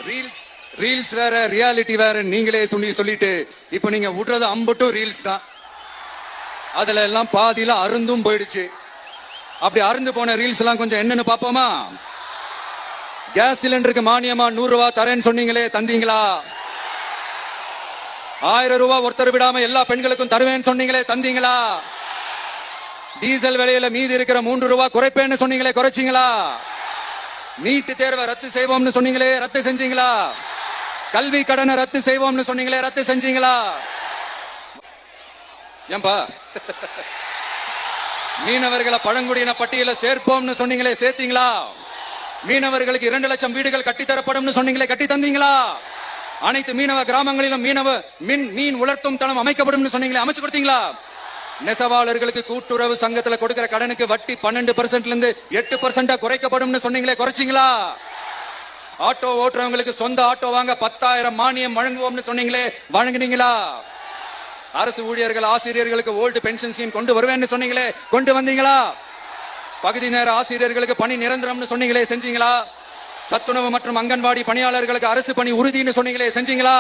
Reels reels வேற reality வேற நீங்களே சொல்லிட்டு இப்ப நீங்க விடுறது அம்பட்டும் ரீல்ஸ் தான். அதுல எல்லாம் பாதியில அருந்தும் போயிடுச்சு. அப்படி அருந்து போன ரீல்ஸ் எல்லாம் கொஞ்சம் என்னன்னு பாப்போமா? கேஸ் சிலிண்டருக்கு மானியமா 100 ரூபாய் தரேன்னு சொன்னீங்களே, தந்தீங்களா? 1000 ரூபாய் ஒருத்தர் விடாம எல்லா பெண்களுக்கும் தருவேன்னு சொன்னீங்களே, தந்தீங்களா? டீசல் விலையில மீதி இருக்கிற 3 ரூபாய் குறைப்பேன்னு சொன்னீங்களே, குறைச்சிங்களா? நீட்டு தேர்வை ரத்து செய்வோம்னு சொன்னீங்களே, ரத்து செஞ்சீங்களா? கல்வி கடனை ரத்து செய்வோம்னு சொன்னீங்களே, ரத்து செஞ்சீங்களா? ஏன்பா மீனவர்களை பழங்குடியின பட்டியல சேர்ப்போம்னு சொன்னீங்களே, சேர்த்தீங்களா? மீனவர்களுக்கு 2 லட்சம் வீடுகள் கட்டித்தரப்படும் சொன்னீங்களே, கட்டி தந்தீங்களா? அனைத்து மீனவ கிராமங்களிலும் மீன் உலர்த்தும் தளம் அமைக்கப்படும் சொன்னீங்களே, அமைச்சு கொடுத்தீங்களா? நெசவாளர்களுக்கு கூட்டுறவு சங்கத்துல கொடுக்கிற கடனுக்கு வட்டி 12% இருந்து 8% குறைக்கப்படும் சொன்னீங்களே, குறைச்சிங்களா? ஆட்டோ ஓட்டுறவங்களுக்கு சொந்த ஆட்டோ வாங்க 10,000 மானியம் வழங்குவோம்னு சொன்னீங்களே, வழங்குனீங்களா? அரசு ஊழியர்கள் ஆசிரியர்களுக்கு ஓல்டு பென்ஷன் ஸ்கீம் கொண்டு வருவேன்னு சொன்னீங்களே, கொண்டு வந்தீங்களா? பகுதி நேர ஆசிரியர்களுக்கு பணி நிரந்தரம்னு சொன்னீங்களே, செஞ்சீங்களா? சத்துணவு மற்றும் அங்கன்வாடி பணியாளர்களுக்கு அரசு பணி உறுதினு சொன்னீங்களே, செஞ்சீங்களா?